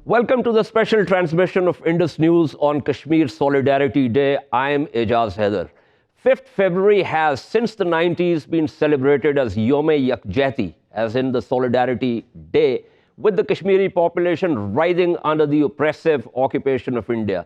Welcome to the special transmission of Indus News on Kashmir Solidarity Day. I am Ejaz Haider. 5th February has, since the 90s, been celebrated as Yom-e-Yakjehti, as in the Solidarity Day, with the Kashmiri population writhing under the oppressive occupation of India.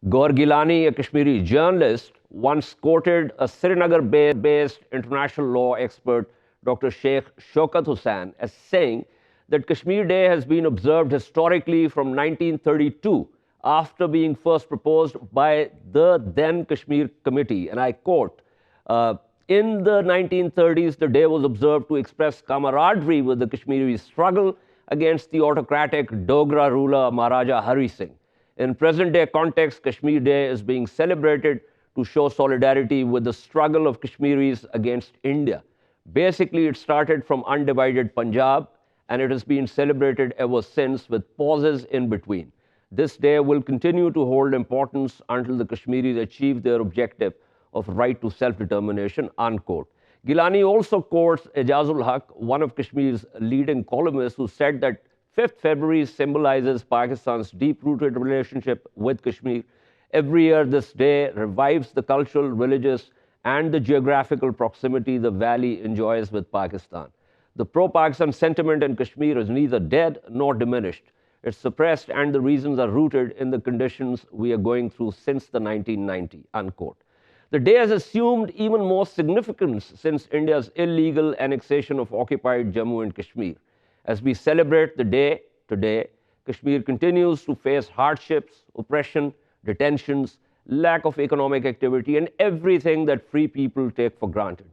Gaur Gilani, a Kashmiri journalist, once quoted a Srinagar-based international law expert, Dr. Sheikh Shaukat Hussain, as saying that Kashmir Day has been observed historically from 1932 after being first proposed by the then Kashmir Committee. And I quote, in the 1930s, the day was observed to express camaraderie with the Kashmiri struggle against the autocratic Dogra ruler Maharaja Hari Singh. In present-day context, Kashmir Day is being celebrated to show solidarity with the struggle of Kashmiris against India. Basically, it started from undivided Punjab, and it has been celebrated ever since with pauses in between. This day will continue to hold importance until the Kashmiris achieve their objective of right to self-determination, unquote. Gilani also quotes Ejaz Haider, one of Kashmir's leading columnists, who said that 5th February symbolizes Pakistan's deep-rooted relationship with Kashmir. Every year, this day revives the cultural, religious, and the geographical proximity the valley enjoys with Pakistan. The pro-Pakistan sentiment in Kashmir is neither dead nor diminished. It's suppressed, and the reasons are rooted in the conditions we are going through since the 1990, unquote. The day has assumed even more significance since India's illegal annexation of occupied Jammu and Kashmir. As we celebrate the day today, Kashmir continues to face hardships, oppression, detentions, lack of economic activity, and everything that free people take for granted.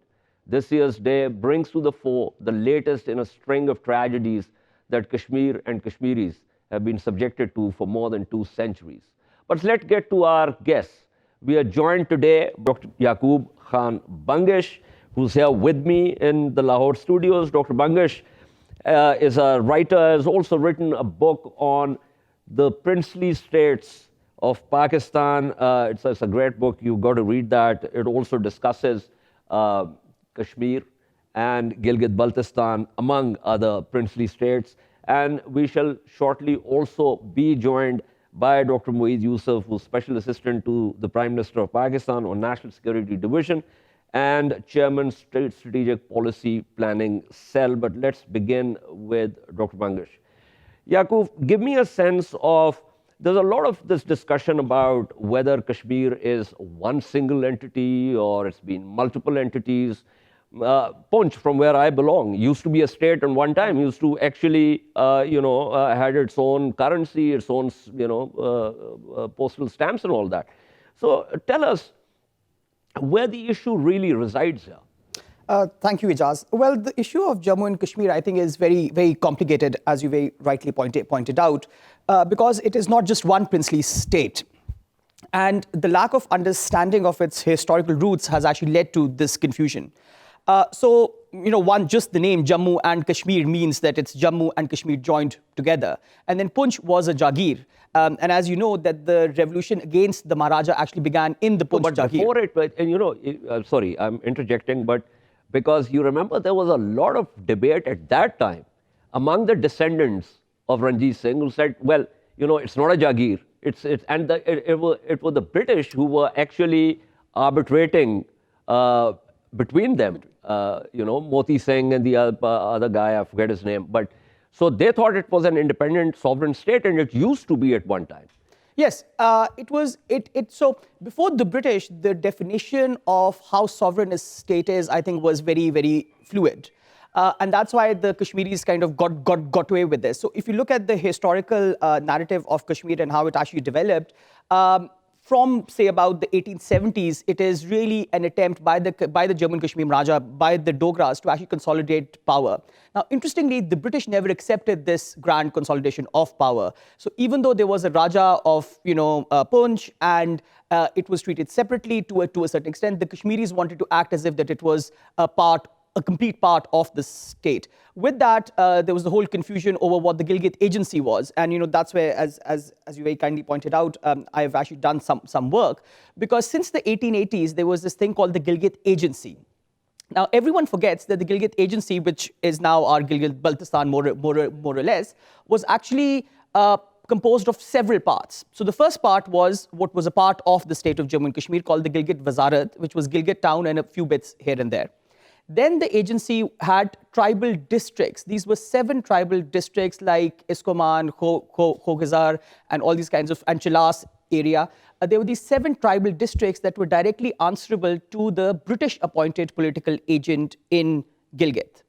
This year's day brings to the fore the latest in a string of tragedies that Kashmir and Kashmiris have been subjected to for more than 2 centuries. But let's get to our guests. We are joined today by Dr. Yaqub Khan Bangish, who's here with me in the Lahore studios. Dr. Bangish is a writer, has also written a book on the princely states of Pakistan. It's a great book. You've got to read that. It also discusses Kashmir and Gilgit-Baltistan, among other princely states. And we shall shortly also be joined by Dr. Moeed Yusuf, who's Special Assistant to the Prime Minister of Pakistan on National Security Division and Chairman, State Strategic Policy Planning Cell. But let's begin with Dr. Bangish. Yaqub, give me a sense of, there's a lot of this discussion about whether Kashmir is one single entity or it's been multiple entities. Poonch, from where I belong, used to be a state, and one time used to actually, had its own currency, its own, postal stamps and all that. So tell us where the issue really resides here. Thank you, Ejaz. Well, the issue of Jammu and Kashmir, I think, is very, very complicated, as you very rightly pointed out, because it is not just one princely state. And the lack of understanding of its historical roots has actually led to this confusion. Just the name Jammu and Kashmir means that it's Jammu and Kashmir joined together. And then Poonch was a Jaghir. And as you know, that the revolution against the Maharaja actually began in the Poonch Jaghir. Before it, sorry, I'm interjecting, but because you remember there was a lot of debate at that time among the descendants of Ranjit Singh, who said, well, it's not a Jaghir. It was the British who were actually arbitrating between them. Moti Singh and the other guy, I forget his name. But so they thought it was an independent sovereign state, and it used to be at one time. Yes, it was. So before the British, the definition of how sovereign a state is, I think, was very, very fluid. And that's why the Kashmiris kind of got away with this. So if you look at the historical narrative of Kashmir and how it actually developed, from, say, about the 1870s, it is really an attempt by the Jammu and Kashmir Maharaja, by the Dogras, to actually consolidate power. Now, interestingly, the British never accepted this grand consolidation of power. So even though there was a Raja of, Poonch, and it was treated separately to a certain extent, the Kashmiris wanted to act as if that it was a complete part of the state. With that, there was the whole confusion over what the Gilgit Agency was. And, that's where, as you very kindly pointed out, I've actually done some work. Because since the 1880s, there was this thing called the Gilgit Agency. Now, everyone forgets that the Gilgit Agency, which is now our Gilgit-Baltistan more or less, was actually composed of several parts. So the first part was what was a part of the state of Jammu and Kashmir called the Gilgit Wazarat, which was Gilgit town and a few bits here and there. Then the agency had tribal districts. These were 7 tribal districts like Iskoman, Khogazar, and all these kinds of, and Chilas area. There were these 7 tribal districts that were directly answerable to the British appointed political agent in Gilgit.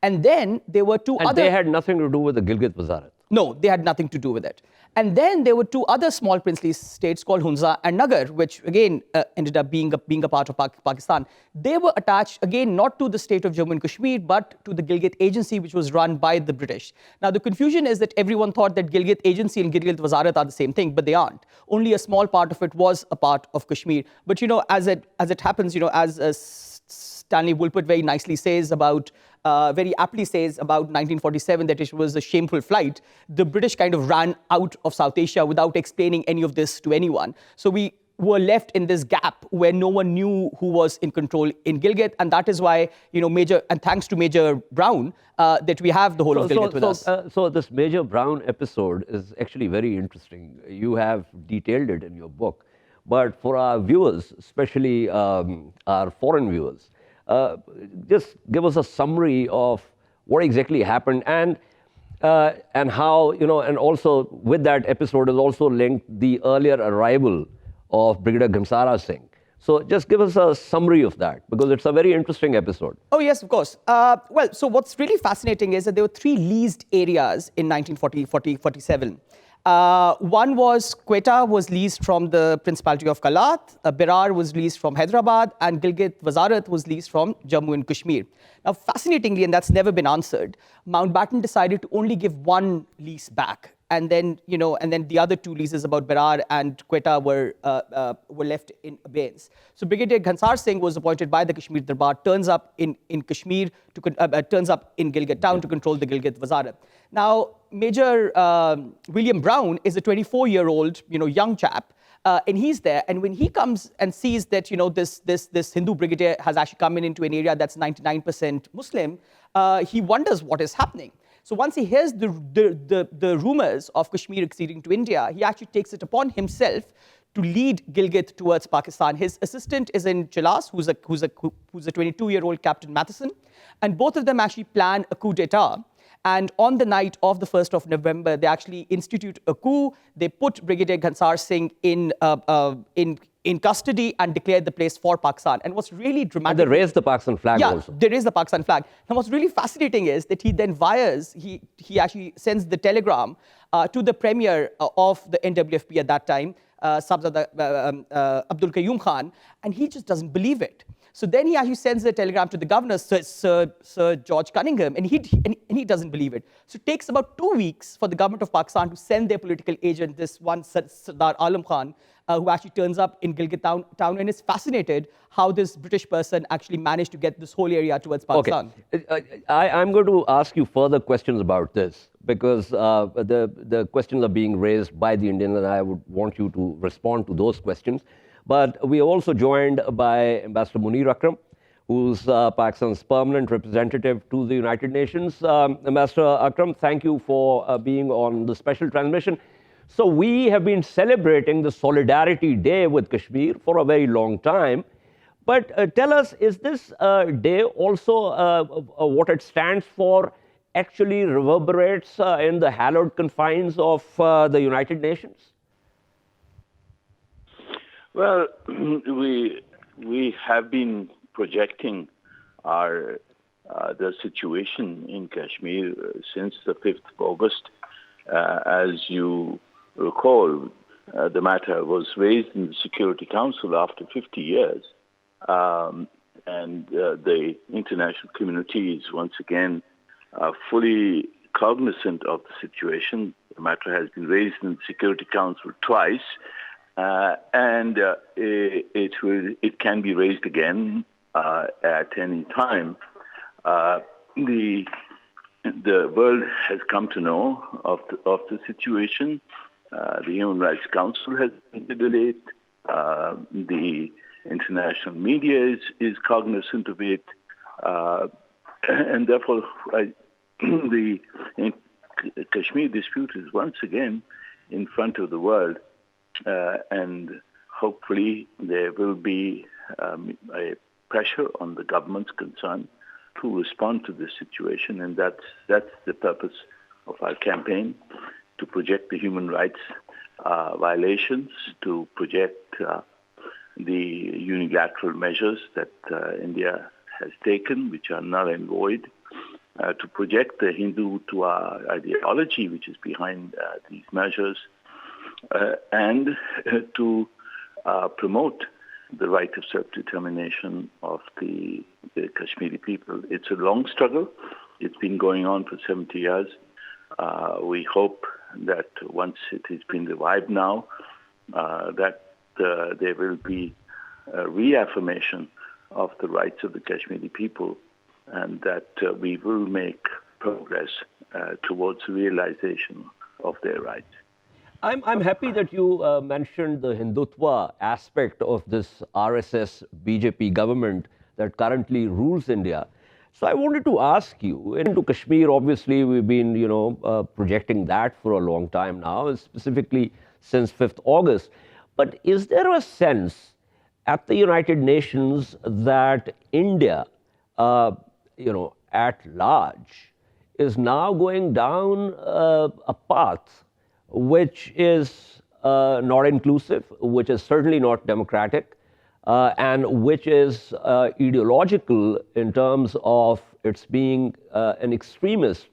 And then there were 2 And other... they had nothing to do with the Gilgit Wazarat. No, they had nothing to do with it. And then there were 2 other small princely states called Hunza and Nagar, which again ended up being a part of Pakistan. They were attached, again, not to the state of Jammu and Kashmir, but to the Gilgit Agency, which was run by the British. Now, the confusion is that everyone thought that Gilgit Agency and Gilgit Wazarat are the same thing, but they aren't. Only a small part of it was a part of Kashmir. But, as it happens, as Stanley Woolpert very nicely says about, very aptly says about 1947 that it was a shameful flight. The British kind of ran out of South Asia without explaining any of this to anyone. So we were left in this gap where no one knew who was in control in Gilgit, and that is why, thanks to Major Brown, that we have the whole of Gilgit with us. So this Major Brown episode is actually very interesting. You have detailed it in your book, but for our viewers, especially our foreign viewers, just give us a summary of what exactly happened and how, and also with that episode is also linked the earlier arrival of Brigadier Ghansara Singh. So just give us a summary of that, because it's a very interesting episode. Oh, yes, of course. So what's really fascinating is that there were 3 leased areas in 1947. One was Quetta was leased from the Principality of Kalat, Berar was leased from Hyderabad, and Gilgit Wazarat was leased from Jammu and Kashmir. Now, fascinatingly, and that's never been answered, Mountbatten decided to only give 1 lease back. And then, the other 2 leases about Berar and Quetta were left in abeyance. So Brigadier Ghansar Singh was appointed by the Kashmir Darbar, turns up in Kashmir, turns up in Gilgit town to control the Gilgit Wazarat. Now, Major William Brown is a 24-year-old, young chap, and he's there. And when he comes and sees that, this Hindu brigadier has actually come into an area that's 99% Muslim, he wonders what is happening. So once he hears the rumors of Kashmir acceding to India, he actually takes it upon himself to lead Gilgit towards Pakistan. His assistant is in Chilas, who's a 22-year-old Captain Matheson, and both of them actually plan a coup d'état. And on the night of the 1st of November, they actually institute a coup. They put Brigadier Ghansar Singh in custody and declared the place for Pakistan. And what's really dramatic... And they raised the Pakistan flag also. Yeah, they raised the Pakistan flag. Now, what's really fascinating is that he then he actually sends the telegram to the premier of the NWFP at that time, Sabzada Abdul Qayyum Khan, and he just doesn't believe it. So then he actually sends a telegram to the governor, Sir George Cunningham, and he doesn't believe it. So it takes about 2 weeks for the government of Pakistan to send their political agent, this one Sardar Alam Khan, who actually turns up in Gilgit town and is fascinated how this British person actually managed to get this whole area towards Pakistan. Okay. I'm going to ask you further questions about this, because the questions are being raised by the Indians, and I would want you to respond to those questions. But we are also joined by Ambassador Munir Akram, who's Pakistan's permanent representative to the United Nations. Ambassador Akram, thank you for being on the special transmission. So we have been celebrating the Solidarity Day with Kashmir for a very long time. But tell us, is this day also what it stands for actually reverberates in the hallowed confines of the United Nations? Well, we have been projecting the situation in Kashmir since the 5th of August. As you recall, the matter was raised in the Security Council after 50 years. And the international community is once again fully cognizant of the situation. The matter has been raised in the Security Council twice. And it can be raised again at any time. The world has come to know of the situation. The Human Rights Council has considered it. The international media is cognizant of it, and therefore the Kashmir dispute is once again in front of the world, and hopefully there will be a pressure on the governments concerned to respond to this situation, and that's the purpose of our campaign, to project the human rights violations, to project the unilateral measures that India has taken, which are null and void, to project the Hindutva ideology which is behind these measures, and to promote the right of self-determination of the Kashmiri people. It's a long struggle. It's been going on for 70 years. We hope that once it has been revived now, that there will be a reaffirmation of the rights of the Kashmiri people, and that we will make progress towards realization of their rights. I'm happy that you mentioned the Hindutva aspect of this RSS BJP government that currently rules India. So I wanted to ask you, into Kashmir, obviously we've been, projecting that for a long time now, specifically since 5th August. But is there a sense at the United Nations that India, at large, is now going down a path which is not inclusive, which is certainly not democratic, and which is ideological in terms of its being an extremist,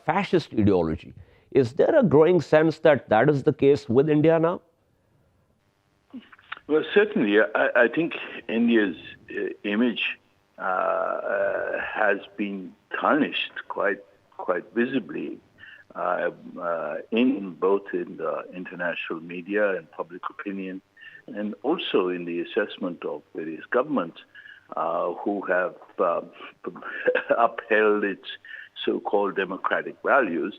fascist ideology? Is there a growing sense that that is the case with India now? Well, certainly. I think India's image has been tarnished quite visibly in the international media and public opinion, and also in the assessment of various governments who have upheld its so-called democratic values,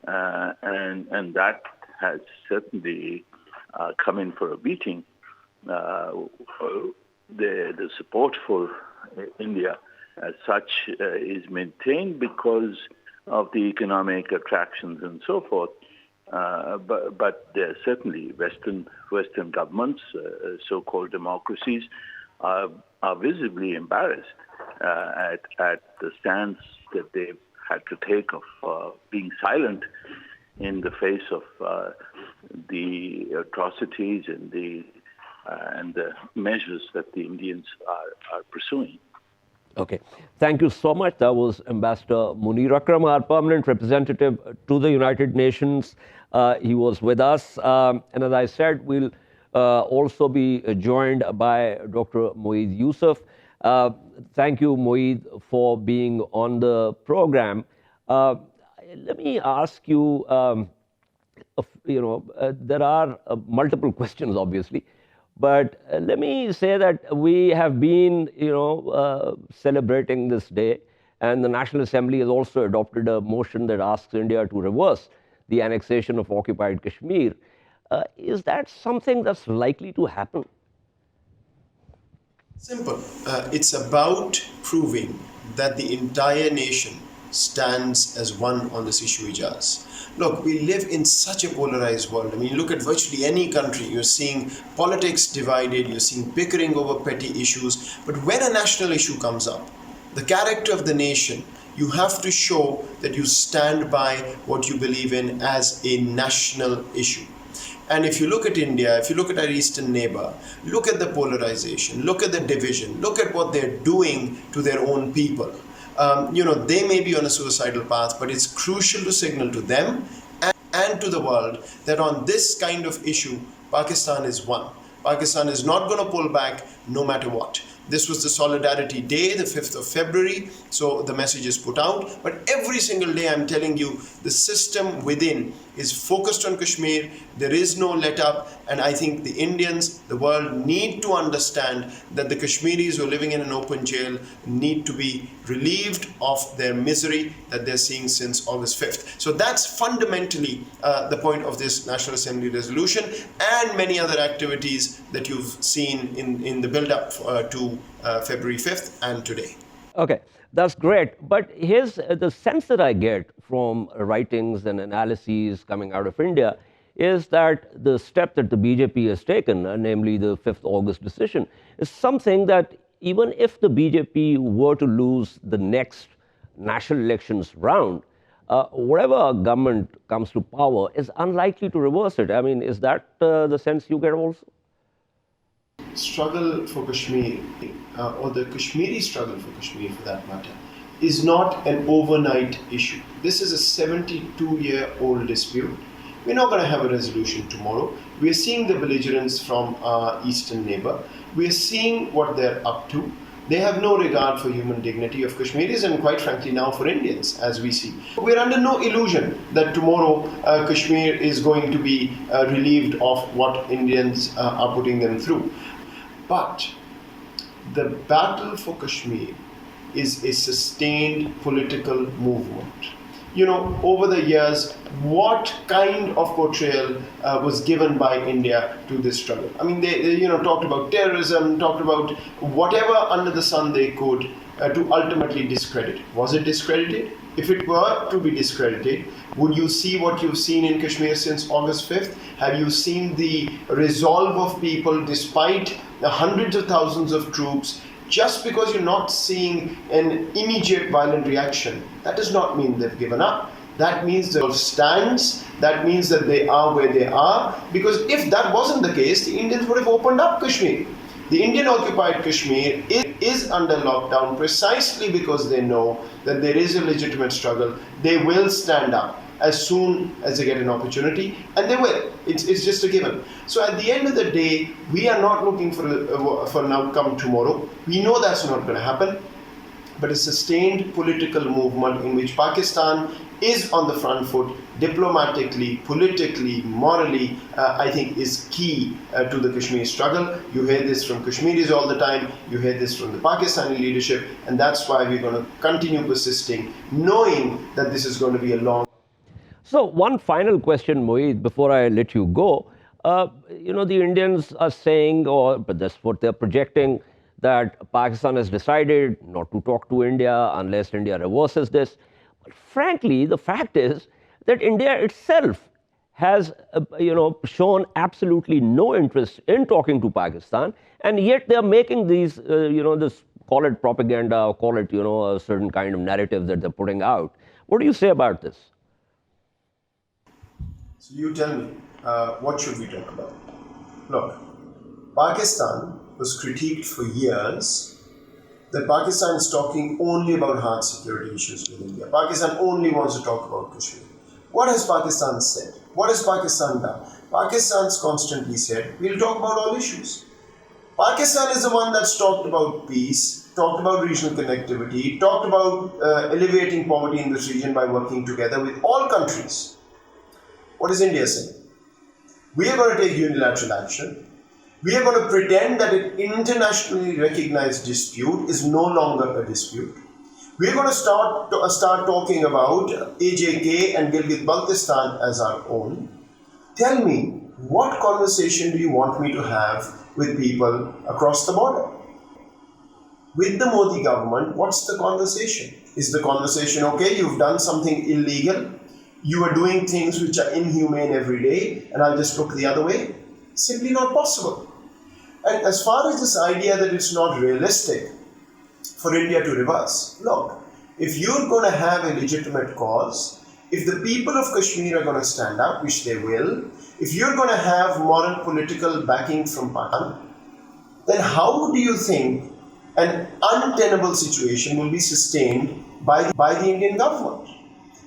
and that has certainly come in for a beating. The support for India as such is maintained because of the economic attractions and so forth. But there are certainly Western governments, so-called democracies, are visibly embarrassed at the stance that they've had to take of being silent in the face of the atrocities and the measures that the Indians are pursuing. Okay. Thank you so much. That was Ambassador Munir Akram, our permanent representative to the United Nations. He was with us. And as I said, we'll also be joined by Dr. Moeed Yusuf. Thank you, Moeed, for being on the program. Let me ask you, there are multiple questions, obviously. But let me say that we have been, celebrating this day, and the National Assembly has also adopted a motion that asks India to reverse the annexation of occupied Kashmir. Is that something that's likely to happen? Simple. It's about proving that the entire nation stands as one on this issue, Ejaz. Look, we live in such a polarized world. I mean, look at virtually any country. You're seeing politics divided, you're seeing bickering over petty issues. But when a national issue comes up, the character of the nation, you have to show that you stand by what you believe in as a national issue. And if you look at India, if you look at our eastern neighbor, look at the polarization, look at the division, look at what they're doing to their own people. They may be on a suicidal path, but it's crucial to signal to them and to the world that on this kind of issue, Pakistan is one. Pakistan is not going to pull back no matter what. This was the Solidarity Day, the 5th of February, so the message is put out. But every single day, I'm telling you, the system within is focused on Kashmir. There is no let up. And I think the Indians, the world, need to understand that the Kashmiris who are living in an open jail need to be relieved of their misery that they're seeing since August 5th. So that's fundamentally the point of this National Assembly resolution and many other activities that you've seen in the build-up to February 5th and today. Okay, that's great. But here's the sense that I get from writings and analyses coming out of India is that the step that the BJP has taken, namely the 5th August decision, is something that even if the BJP were to lose the next national elections round, whatever government comes to power is unlikely to reverse it. I mean, is that the sense you get also? Struggle for Kashmir, or the Kashmiri struggle for Kashmir for that matter, is not an overnight issue. This is a 72-year-old dispute. We're not going to have a resolution tomorrow. We're seeing the belligerence from our eastern neighbor. We're seeing what they're up to. They have no regard for human dignity of Kashmiris and quite frankly now for Indians, as we see. We're under no illusion that tomorrow Kashmir is going to be relieved of what Indians are putting them through. But the battle for Kashmir is a sustained political movement. You know, over the years, what kind of portrayal was given by India to this struggle? I mean, they talked about terrorism, talked about whatever under the sun they could to ultimately discredit. Was it discredited? If it were to be discredited, would you see what you've seen in Kashmir since August 5th? Have you seen the resolve of people despite the hundreds of thousands of troops? Just because you're not seeing an immediate violent reaction, that does not mean they've given up. That means the stands, that means that they are where they are. Because if that wasn't the case, the Indians would have opened up Kashmir. The Indian occupied Kashmir is under lockdown precisely because they know that there is a legitimate struggle. They will stand up as soon as they get an opportunity, and they will. It's just a given. So at the end of the day, we are not looking for an outcome tomorrow. We know that's not going to happen, but a sustained political movement in which Pakistan is on the front foot diplomatically, politically, morally, I think is key to the Kashmir struggle. You hear this from Kashmiris all the time, you hear this from the Pakistani leadership, and that's why we're going to continue persisting, knowing that this is going to be a long. So one final question, Mohit, before I let you go. The Indians are saying, but that's what they're projecting, that Pakistan has decided not to talk to India unless India reverses this. But frankly, the fact is that India itself has, shown absolutely no interest in talking to Pakistan, and yet they're making these, this, call it propaganda, call it, a certain kind of narrative that they're putting out. What do you say about this? So you tell me, what should we talk about? Look, Pakistan was critiqued for years that Pakistan is talking only about hard security issues with India. Pakistan only wants to talk about Kashmir. What has Pakistan said? What has Pakistan done? Pakistan's constantly said, we'll talk about all issues. Pakistan is the one that's talked about peace, talked about regional connectivity, talked about alleviating poverty in this region by working together with all countries. What is India saying? We are going to take unilateral action. We are going to pretend that an internationally recognized dispute is no longer a dispute. We are going to start talking about AJK and Gilgit-Baltistan as our own. Tell me, what conversation do you want me to have with people across the border? With the Modi government, what's the conversation? Is the conversation, okay, you've done something illegal, you are doing things which are inhumane every day, and I'll just look the other way? Simply not possible. And as far as this idea that it's not realistic for India to reverse, look, if you're going to have a legitimate cause, if the people of Kashmir are going to stand up, which they will, if you're going to have moral political backing from Pakistan, then how do you think an untenable situation will be sustained by the Indian government?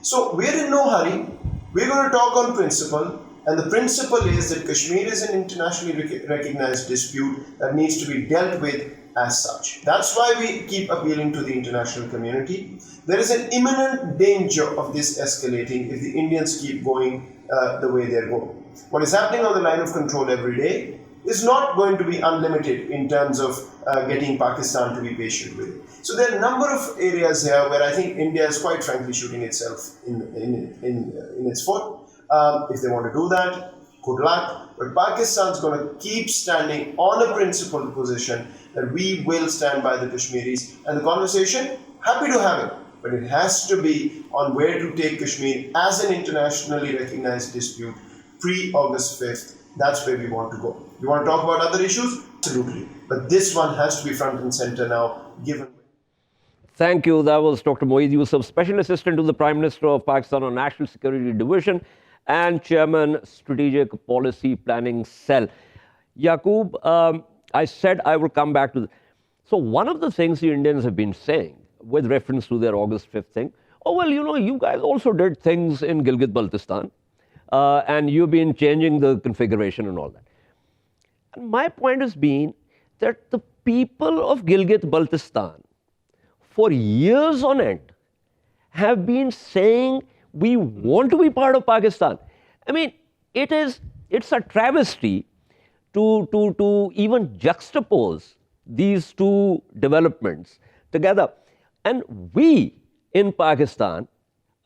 So we're in no hurry. We're going to talk on principle, and the principle is that Kashmir is an internationally recognized dispute that needs to be dealt with as such. That's why we keep appealing to the international community. There is an imminent danger of this escalating if the Indians keep going the way they're going. What is happening on the line of control every day is not going to be unlimited in terms of getting Pakistan to be patient with it. So there are a number of areas here where I think India is quite frankly shooting itself in its foot. If they want to do that, good luck. But Pakistan's going to keep standing on a principled position that we will stand by the Kashmiris. And the conversation, happy to have it. But it has to be on where to take Kashmir as an internationally recognized dispute pre-August 5th. That's where we want to go. We want to talk about other issues? Absolutely. But this one has to be front and center now, given. Thank you. That was Dr. Moeed Yusuf, Special Assistant to the Prime Minister of Pakistan on National Security Division and Chairman, Strategic Policy Planning Cell. Yaqub, I said I will come back to this. So one of the things the Indians have been saying with reference to their August 5th thing, oh, well, you know, you guys also did things in Gilgit-Baltistan and you've been changing the configuration and all that. And my point has been that the people of Gilgit-Baltistan for years on end have been saying we want to be part of Pakistan. I mean, it's a travesty to even juxtapose these two developments together. And we in Pakistan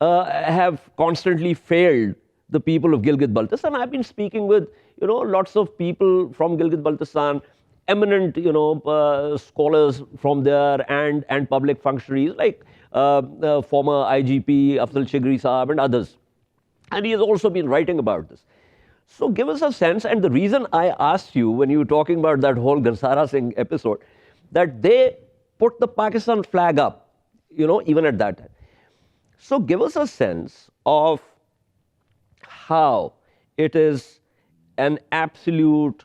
have constantly failed the people of Gilgit-Baltistan. I've been speaking with, you know, lots of people from Gilgit-Baltistan, eminent, you know, scholars from there and public functionaries like former IGP Afzal Chigri Saab and others. And he has also been writing about this. So give us a sense, and the reason I asked you when you were talking about that whole Gansara Singh episode, that they put the Pakistan flag up, you know, even at that time. So give us a sense of how it is an absolute,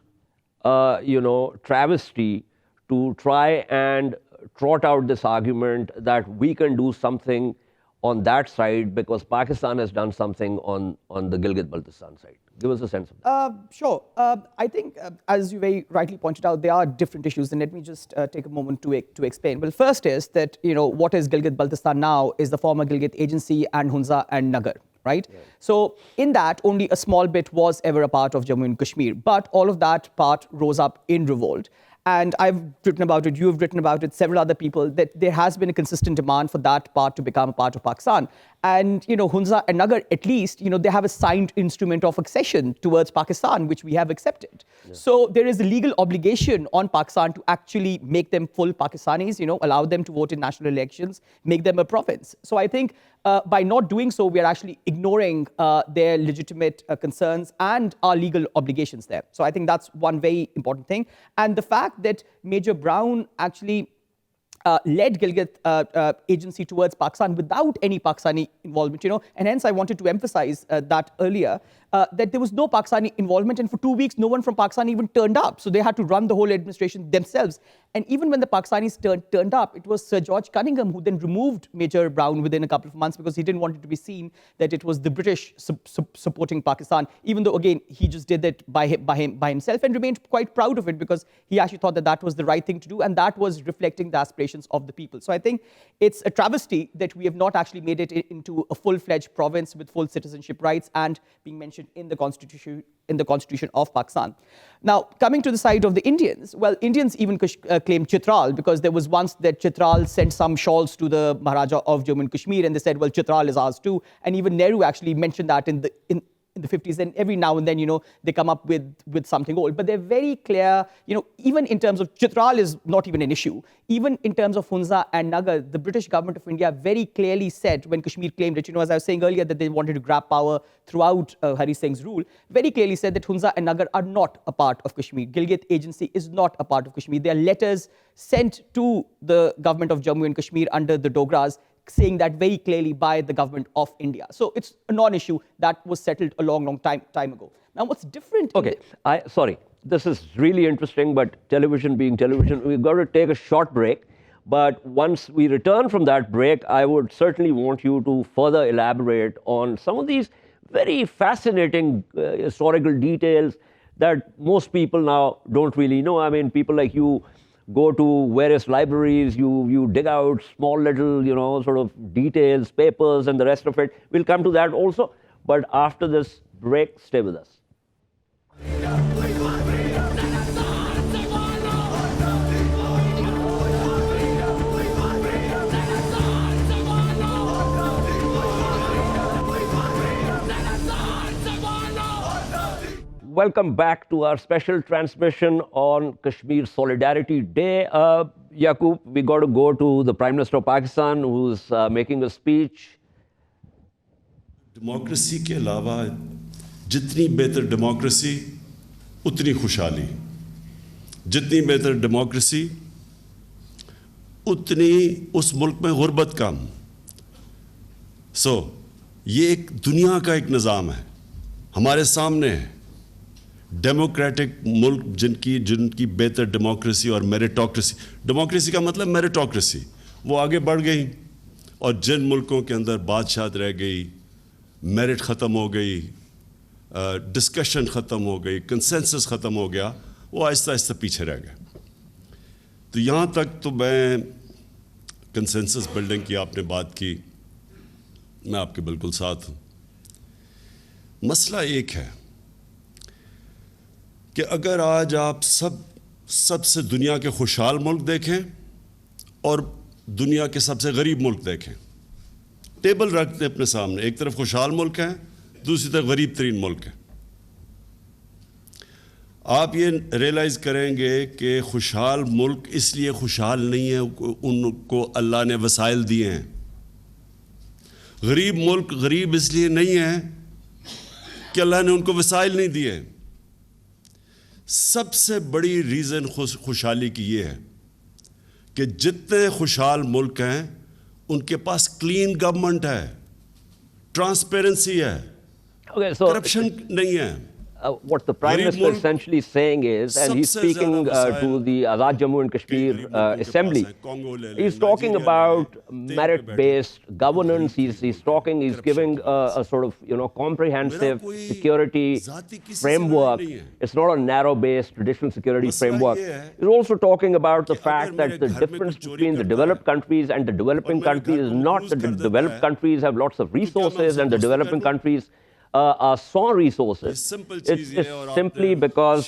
you know, travesty to try and trot out this argument that we can do something on that side because Pakistan has done something on the Gilgit-Baltistan side. Give us a sense of that. Sure. I think, as you very rightly pointed out, there are different issues, and let me just take a moment to explain. Well, first is that, you know, what is Gilgit-Baltistan now is the former Gilgit Agency and Hunza and Nagar, right? Yeah. So in that, only a small bit was ever a part of Jammu and Kashmir, but all of that part rose up in revolt. And I've written about it, you have written about it, several other people, that there has been a consistent demand for that part to become a part of Pakistan. And, you know, Hunza and Nagar, at least, you know, they have a signed instrument of accession towards Pakistan, which we have accepted. Yeah. So there is a legal obligation on Pakistan to actually make them full Pakistanis, you know, allow them to vote in national elections, make them a province. So I think by not doing so, we are actually ignoring their legitimate concerns and our legal obligations there. So I think that's one very important thing. And the fact that Major Brown actually led Gilgit agency towards Pakistan without any Pakistani involvement, you know, and hence I wanted to emphasize that earlier, that there was no Pakistani involvement, and for 2 weeks, no one from Pakistan even turned up. So they had to run the whole administration themselves. And even when the Pakistanis turned up, it was Sir George Cunningham who then removed Major Brown within a couple of months because he didn't want it to be seen that it was the British supporting Pakistan, even though, again, he just did that by himself and remained quite proud of it because he actually thought that that was the right thing to do, and that was reflecting the aspirations of the people. So I think it's a travesty that we have not actually made it into a full-fledged province with full citizenship rights and being mentioned in the constitution of Pakistan. Now, coming to the side of the Indians, well, Indians even claim Chitral because there was once that Chitral sent some shawls to the Maharaja of Jammu and Kashmir, and they said, well, Chitral is ours too. And even Nehru actually mentioned that in the 50s, and every now and then, you know, they come up with something old. But they're very clear, you know, even in terms of Chitral is not even an issue. Even in terms of Hunza and Nagar, the British government of India very clearly said when Kashmir claimed it, you know, as I was saying earlier, that they wanted to grab power throughout Hari Singh's rule, very clearly said that Hunza and Nagar are not a part of Kashmir. Gilgit Agency is not a part of Kashmir. There are letters sent to the government of Jammu and Kashmir under the Dogras saying that very clearly by the government of India. So it's a non-issue that was settled a long time ago. Now, what's different? Okay, sorry, this is really interesting, but television being television, we've got to take a short break. But once we return from that break, I would certainly want you to further elaborate on some of these very fascinating historical details that most people now don't really know. I mean, people like you go to various libraries, you dig out small little, you know, sort of details, papers, and the rest of it. We'll come to that also. But after this break, stay with us. Welcome back to our special transmission on Kashmir Solidarity Day. Yaqub, we got to go to the Prime Minister of Pakistan who's making a speech. Democracy के अलावा جتنی بہتر democracy اتنی خوشحالی، جتنی بہتر democracy اتنی اس ملک میں غربت کم. یہ ایک دنیا کا ایک نظام ہے ہمارے سامنے ہے. ڈیموکریٹک ملک جن کی بہتر ڈیموکریسی اور میریٹوکریسی، ڈیموکریسی کا مطلب میریٹوکریسی، وہ آگے بڑھ گئی. اور جن ملکوں کے اندر بادشاہت رہ گئی، میرٹ ختم ہو گئی، ڈسکشن ختم ہو گئی، کنسنسس ختم ہو گیا، وہ آہستہ آہستہ پیچھے رہ گئے. تو یہاں تک تو میں کنسنسس بلڈنگ کی آپ نے بات کی، میں آپ کے بالکل ساتھ ہوں. مسئلہ ایک ہے کہ اگر آج آپ سب سے دنیا کے خوشحال ملک دیکھیں اور دنیا کے سب سے غریب ملک دیکھیں، ٹیبل رکھتے اپنے سامنے، ایک طرف خوشحال ملک ہیں، دوسری طرف غریب ترین ملک ہیں. آپ یہ ریئلائز کریں گے کہ خوشحال ملک اس لیے خوشحال نہیں ہے ان کو اللہ نے وسائل دیے ہیں. غریب ملک غریب اس لیے نہیں ہے کہ اللہ نے ان کو وسائل نہیں دیے. سب سے بڑی ریزن خوشحالی کی یہ ہے کہ جتنے خوشحال ملک ہیں ان کے پاس کلین گورنمنٹ ہے، ٹرانسپیرنسی ہے، کرپشن نہیں ہے. What the Prime Minister essentially saying is, and he's speaking to the Azad Jammu and Kashmir Assembly, he's talking about merit-based governance. He's giving a sort of, comprehensive security framework. It's not a narrow-based traditional security framework. He's also talking about the fact that the difference between the developed countries and the developing countries is not that the developed countries have lots of resources and the developing countries are sans resources. It's simply because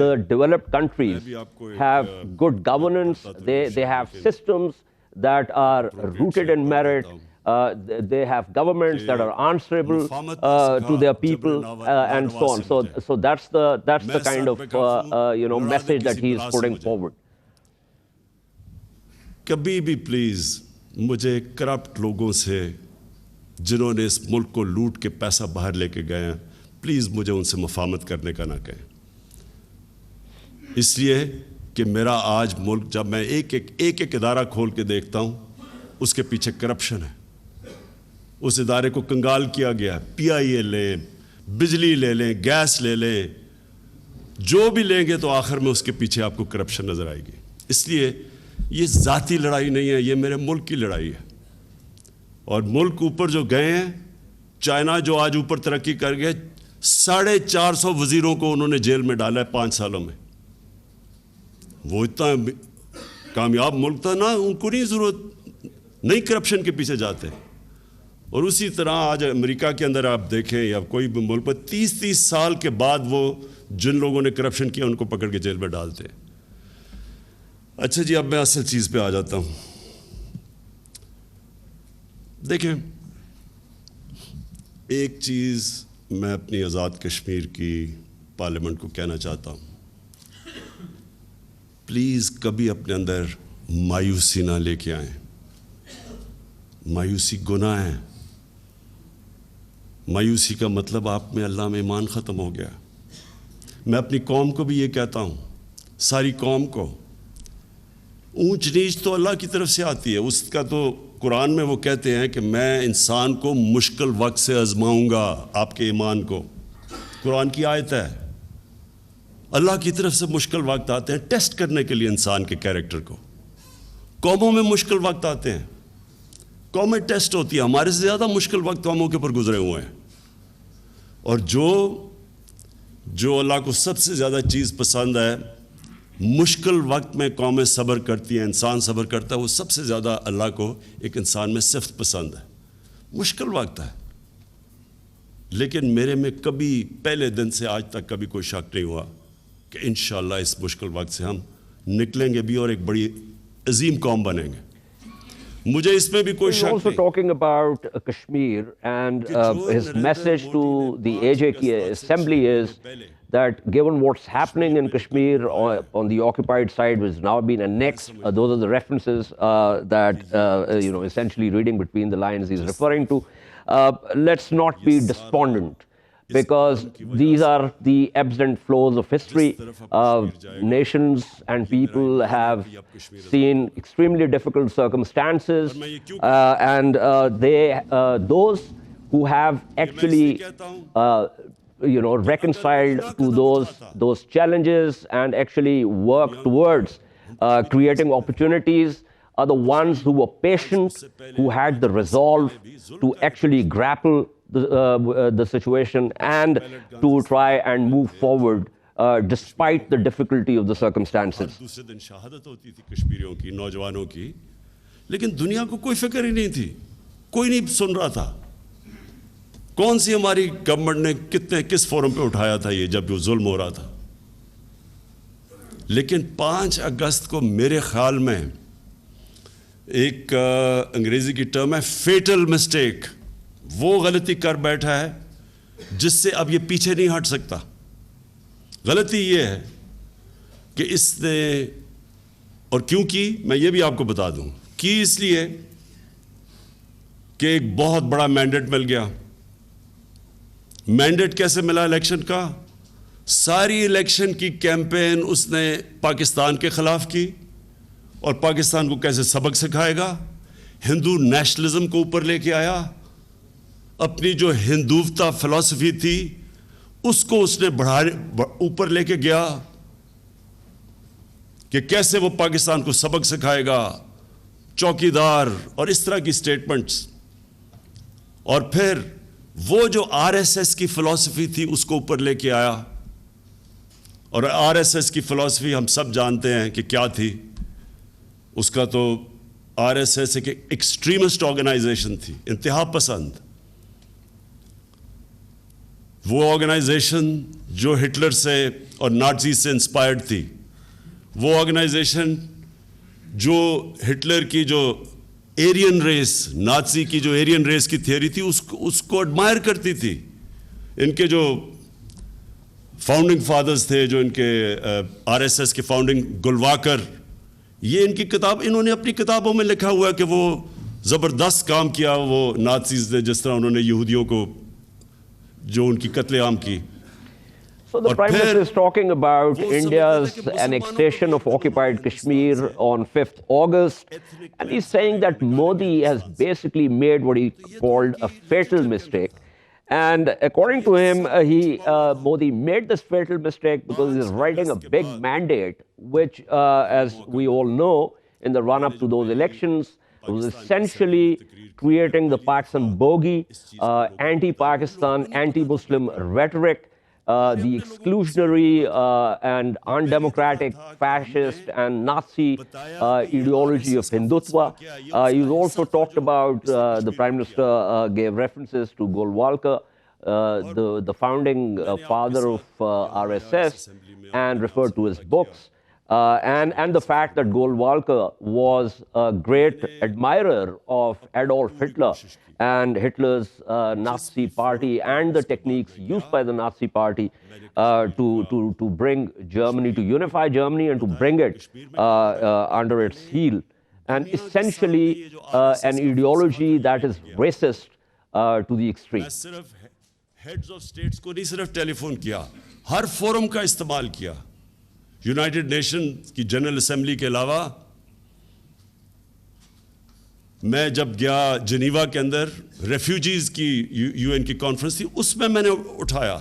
the developed countries have good governance, they have systems that are rooted in merit, they have governments that are answerable to their people, and so on. So that's the kind of message that he is putting forward. کبھی بھی please مجھے corrupt لوگوں سے جنہوں نے اس ملک کو لوٹ کے پیسہ باہر لے کے گئے ہیں، پلیز مجھے ان سے مفاہمت کرنے کا نہ کہیں. اس لیے کہ میرا آج ملک جب میں ایک ادارہ کھول کے دیکھتا ہوں اس کے پیچھے کرپشن ہے. اس ادارے کو کنگال کیا گیا ہے. پی آئی اے لیں، بجلی لے لیں، گیس لے لیں، جو بھی لیں گے تو آخر میں اس کے پیچھے آپ کو کرپشن نظر آئے گی. اس لیے یہ ذاتی لڑائی نہیں ہے، یہ میرے ملک کی لڑائی ہے. اور ملک اوپر جو گئے ہیں، چائنا جو آج اوپر ترقی کر گئے، 450 وزیروں کو انہوں نے جیل میں ڈالا ہے 5 سالوں میں. وہ اتنا کامیاب ملک تھا نا، ان کو نہیں ضرورت، نہیں کرپشن کے پیچھے جاتے. اور اسی طرح آج امریکہ کے اندر آپ دیکھیں یا کوئی بھی ملک پر 30 سال کے بعد وہ جن لوگوں نے کرپشن کیا ان کو پکڑ کے جیل میں ڈالتے. اچھا جی، اب میں اصل چیز پہ آ جاتا ہوں. دیکھیں، ایک چیز میں اپنی آزاد کشمیر کی پارلیمنٹ کو کہنا چاہتا ہوں، پلیز کبھی اپنے اندر مایوسی نہ لے کے آئیں. مایوسی گناہ ہے. مایوسی کا مطلب آپ میں اللہ میں ایمان ختم ہو گیا. میں اپنی قوم کو بھی یہ کہتا ہوں، ساری قوم کو، اونچ نیچ تو اللہ کی طرف سے آتی ہے. اس کا تو قرآن میں وہ کہتے ہیں کہ میں انسان کو مشکل وقت سے آزماؤں گا آپ کے ایمان کو. قرآن کی آیت ہے. اللہ کی طرف سے مشکل وقت آتے ہیں ٹیسٹ کرنے کے لیے انسان کے کیریکٹر کو. قوموں میں مشکل وقت آتے ہیں، قومیں ٹیسٹ ہوتی ہیں. ہمارے سے زیادہ مشکل وقت قوموں کے اوپر گزرے ہوئے ہیں. اور جو اللہ کو سب سے زیادہ چیز پسند ہے، مشکل وقت میں قومیں صبر کرتی ہیں، انسان صبر کرتا ہے، وہ سب سے زیادہ اللہ کو ایک انسان میں صفت پسند ہے. مشکل وقت ہے، لیکن میرے میں کبھی پہلے دن سے آج تک کبھی کوئی شک نہیں ہوا کہ انشاءاللہ اس مشکل وقت سے ہم نکلیں گے بھی اور ایک بڑی عظیم قوم بنیں گے. مجھے اس میں بھی کوئی شک نہیں. He's also talking about Kashmir, and his message to the AJK Assembly is that given what's happening in Kashmir on the occupied side, which has now been annexed, those are the references that, essentially reading between the lines he's referring to. Let's not be despondent. because these are the ebbs and flows of history. Nations and people have seen extremely difficult circumstances, and those who have actually reconciled to those challenges and actually worked towards creating opportunities are the ones who were patient, who had the resolve to actually grapple the situation and to try and move forward despite the difficulty of the circumstances. दूसरे दिन शहादत होती थी कश्मीरियों की, नौजवानों की, लेकिन दुनिया को कोई फिक्र ही नहीं थी, कोई नहीं सुन रहा था। कौन सी हमारी गवर्नमेंट ने किस फोरम पे उठाया था ये जब जो जुल्म हो रहा था। लेकिन 5 अगस्त को मेरे ख्याल में एक अंग्रेजी की टर्म है फेटल मिस्टेक, वो गलती कर बैठा है जिससे अब ये पीछे नहीं हट सकता। गलती ये है कि इसने, और क्योंकि मैं ये भी आपको बता दूं कि इसलिए कि एक बहुत बड़ा मैंडेट मिल गया। मैंडेट कैसे मिला इलेक्शन का? सारी इलेक्शन की कैंपेन उसने पाकिस्तान के खिलाफ की और पाकिस्तान को कैसे सबक सिखाएगा, हिंदू नेशनलिज्म को ऊपर लेके आया, अपनी जो हिंदुत्वता फिलॉसफी थी उसको उसने ऊपर लेके गया कि कैसे वो पाकिस्तान को सबक सिखाएगा, चौकीदार और इस तरह की स्टेटमेंट्स। और फिर वो जो आरएसएस की फिलॉसफी थी उसको ऊपर लेके आया, और आरएसएस की फिलॉसफी हम सब जानते हैं कि क्या थी। उसका तो आरएसएस एक एक्सट्रीमिस्ट ऑर्गेनाइजेशन थी, इंतहा पसंद। वो ऑर्गेनाइजेशन जो हिटलर से और नाज़ी से इंस्पायर्ड थी, वो ऑर्गेनाइजेशन जो हिटलर की जो एरियन रेस, नाज़ी की जो एरियन रेस की थियोरी थी उसको एडमायर करती थी। इनके जो फाउंडिंग फादर्स थे, जो इनके आरएसएस के फाउंडिंग गुलवाकर, ये इनकी किताब, इन्होंने अपनी किताबों में लिखा हुआ है कि वो ज़बरदस्त काम किया वो नाज़ीज़ ने, जिस तरह उन्होंने यहूदियों को जो उनकी कत्लेआम की। So the Prime Minister is talking about India's annexation of occupied Kashmir on 5th August, and he's saying that Modi has basically made what he called a fatal mistake. And according to him, Modi made this fatal mistake because he's writing a big mandate, which, as we all know, in the run-up to those elections, was essentially creating the Pakistan bogey, anti-Pakistan, anti-Muslim rhetoric, the exclusionary and undemocratic fascist and Nazi ideology of Hindutva. He also talked about, the Prime Minister gave references to Golwalkar, the founding father of RSS, and referred to his books. And the fact that Golwalkar was a great admirer of Adolf Hitler and Hitler's Nazi party and the techniques used by the Nazi party to bring Germany, to unify Germany and to bring it under its heel. And essentially an ideology that is racist to the extreme. सिर्फ heads of states को नहीं सिर्फ telephone किया, हर forum का इस्तेमाल किया। United nation की general assembly के अलावा मैं जब गया जिनीवा के अंदर, रेफ्यूजीज की यूएन की कॉन्फ्रेंस थी, उसमें मैंने उठाया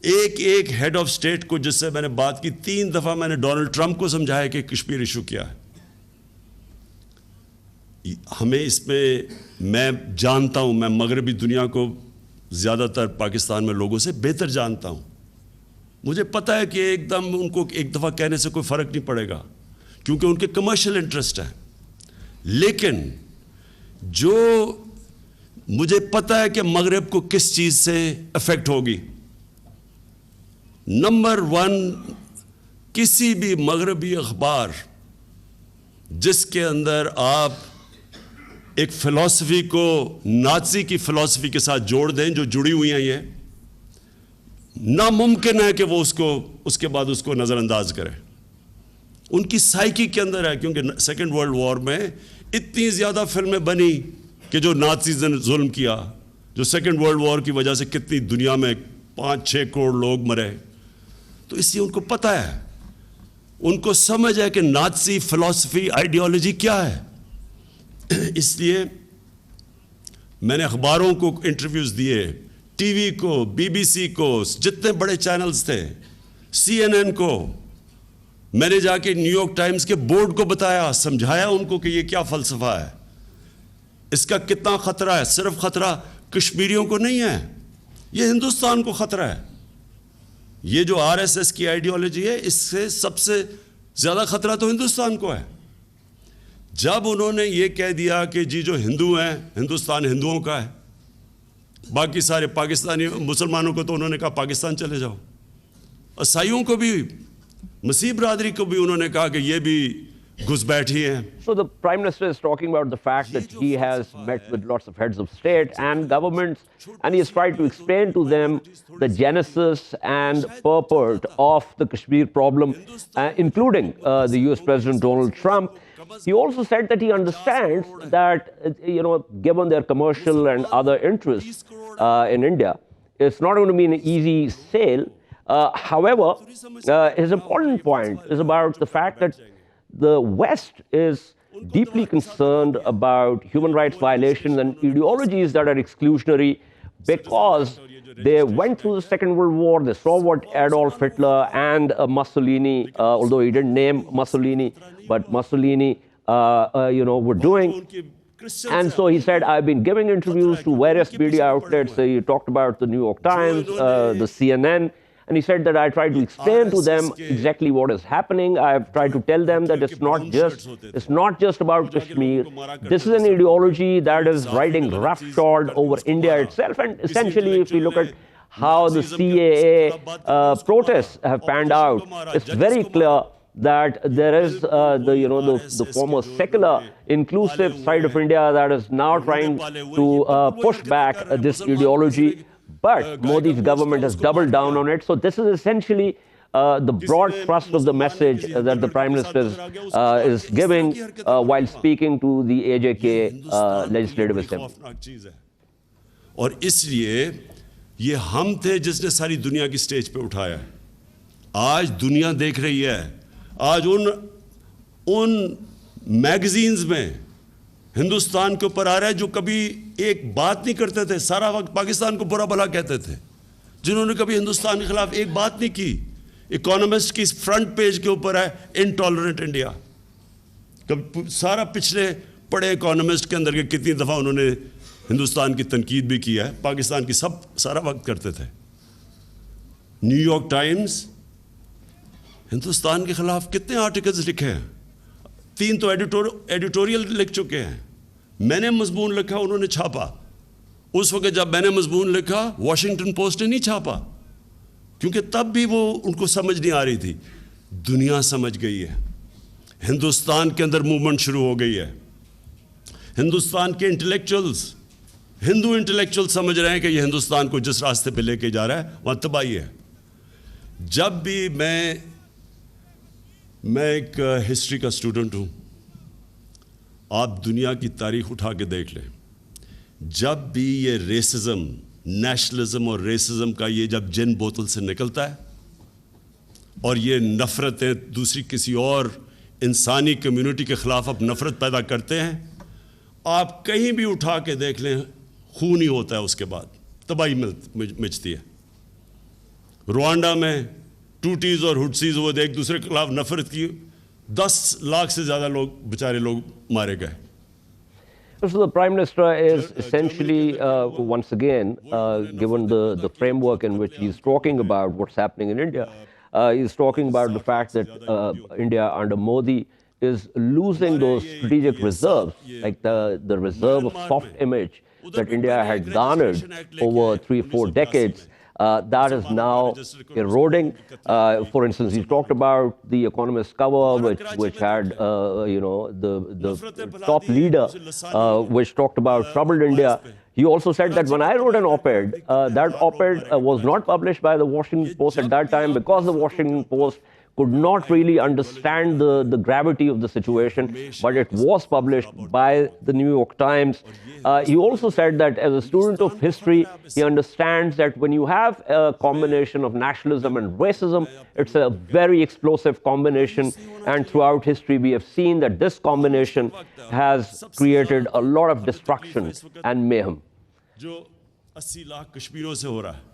एक हेड ऑफ स्टेट को जिससे मैंने बात की। 3 दफा मैंने डोनाल्ड ट्रंप को समझाया कि कश्मीर इशू क्या है। हमें इसमें, मैं जानता हूं, मैं मगरबी दुनिया को ज़्यादातर पाकिस्तान में लोगों से बेहतर जानता हूं। मुझे पता है कि एकदम उनको एक दफ़ा कहने से कोई फ़र्क नहीं पड़ेगा, क्योंकि उनके कमर्शियल इंटरेस्ट है। लेकिन जो मुझे पता है कि मगरब को किस चीज़ से अफेक्ट होगी। नंबर 1, किसी भी मगरबी अखबार जिसके अंदर आप एक फ़िलॉसफी को नाज़ी की फ़िलॉसफी के साथ जोड़ दें जो जुड़ी हुई हैं, ये नामुमकिन है कि वो उसके बाद उसको नज़रअंदाज करें। उनकी साइकी के अंदर है, क्योंकि सेकेंड वर्ल्ड वॉर में इतनी ज़्यादा फिल्में बनी कि जो नाज़ीज़ ने जुल्म किया, جو سیکنڈ ورلڈ وار کی وجہ سے کتنی دنیا میں 5-6 کروڑ لوگ مرے. تو اس لیے ان کو پتہ ہے, ان کو سمجھ ہے کہ نازی فلسفی آئیڈیالوجی کیا ہے. اس لیے میں نے اخباروں کو انٹرویوز دیے, ٹی وی کو, بی بی سی کو, جتنے بڑے چینلز تھے, سی این این کو, میں نے جا کے نیو یارک ٹائمز کے بورڈ کو بتایا, سمجھایا ان کو کہ یہ کیا فلسفہ ہے, اس کا کتنا خطرہ ہے. صرف خطرہ کشمیریوں کو نہیں ہے, یہ ہندوستان کو خطرہ ہے. یہ جو آر ایس ایس کی آئیڈیالوجی ہے, اس سے سب سے زیادہ خطرہ تو ہندوستان کو ہے. جب انہوں نے یہ کہہ دیا کہ جی جو ہندو ہیں, ہندوستان ہندوؤں کا ہے, باقی سارے پاکستانی مسلمانوں کو تو انہوں نے کہا پاکستان چلے جاؤ, عیسائیوں کو بھی, مسیح برادری کو بھی انہوں نے کہا کہ یہ بھی گھس بیٹھی ہیں. So the Prime Minister is talking about the fact that he has met with lots of heads of state and governments, and he has tried to explain to them the genesis and purport of the Kashmir problem, including the US President Donald Trump. He also said that he understands that, given their commercial and other interests in India, it's not going to be an easy sale. However, his important point is about the fact that the West is deeply concerned about human rights violations and ideologies that are exclusionary because they went through the Second World War. They saw what Adolf Hitler and Mussolini, although he didn't name Mussolini, but Mussolini, were doing. And so he said, I've been giving interviews to various media outlets. He talked about the New York Times, the CNN. And he said that I tried to explain to them exactly what is happening. I've tried to tell them that it's not just about Kashmir. This is an ideology that is riding roughshod over India itself. And essentially, if we look at how the CAA protests have panned out, it's very clear that there is the former secular, inclusive side of India that is now trying to push back this ideology. But Modi's government has doubled down on it. So this is essentially the broad thrust of the message that the Prime Minister is giving while speaking to the AJK Legislative Assembly. اور اس لیے یہ ہم تھے جس نے ساری دنیا کی سٹیج پہ اٹھایا ہے. آج دنیا دیکھ رہی ہے. آج ان میگزینز میں ہندوستان کے اوپر آ رہا ہے جو کبھی ایک بات نہیں کرتے تھے, سارا وقت پاکستان کو برا بھلا کہتے تھے, جنہوں نے کبھی ہندوستان کے خلاف ایک بات نہیں کی. اکانومسٹ کی فرنٹ پیج کے اوپر ہے انٹالرنٹ انڈیا. سارا پچھلے پڑے اکانومسٹ کے اندر کے کتنی دفعہ انہوں نے ہندوستان کی تنقید بھی کی ہے, پاکستان کی سارا وقت کرتے تھے. نیو یارک ٹائمز ہندوستان کے خلاف کتنے آرٹیکلز لکھے ہیں, 3 تو ایڈیٹوریل لکھ چکے ہیں. میں نے مضمون لکھا, انہوں نے چھاپا. اس وقت جب میں نے مضمون لکھا واشنگٹن پوسٹ نے نہیں چھاپا, کیونکہ تب بھی وہ ان کو سمجھ نہیں آ رہی تھی. دنیا سمجھ گئی ہے, ہندوستان کے اندر موومنٹ شروع ہو گئی ہے. ہندوستان کے ہندو انٹلیکچوئل سمجھ رہے ہیں کہ یہ ہندوستان کو جس راستے پہ لے کے جا رہا ہے وہاں تباہی ہے. جب بھی میں ایک ہسٹری کا اسٹوڈنٹ ہوں, آپ دنیا کی تاریخ اٹھا کے دیکھ لیں, جب بھی یہ ریسزم, نیشنلزم اور ریسزم کا یہ جب جن بوتل سے نکلتا ہے اور یہ نفرتیں دوسری کسی اور انسانی کمیونٹی کے خلاف اب نفرت پیدا کرتے ہیں, آپ کہیں بھی اٹھا کے دیکھ لیں خون ہی ہوتا ہے, اس کے بعد تباہی مچتی ہے. روانڈا میں ٹوٹیز اور ہٹسیز وہ ایک دوسرے کے خلاف نفرت کی, 10 لاکھ سے زیادہ بیچارے لوگ مارے گئے. So the Prime Minister is essentially, once again, given the framework in which he's talking about what's happening in India, he's talking about the fact that India under Modi is losing those strategic reserves, like the reserve of soft image that India had garnered over 3-4 decades. That is now eroding. For instance, he talked about the Economist cover, which had the top leader, which talked about troubled India. He also said that when I wrote an op-ed, that op-ed was not published by the Washington Post at that time because the Washington Post could not really understand the gravity of the situation, but it was published by the New York Times. He also said that as a student of history, he understands that when you have a combination of nationalism and racism, it's a very explosive combination. And throughout history, we have seen that this combination has created a lot of destruction and mayhem. جو 80 لاکھ کشمیریوں سے ہو رہا ہے،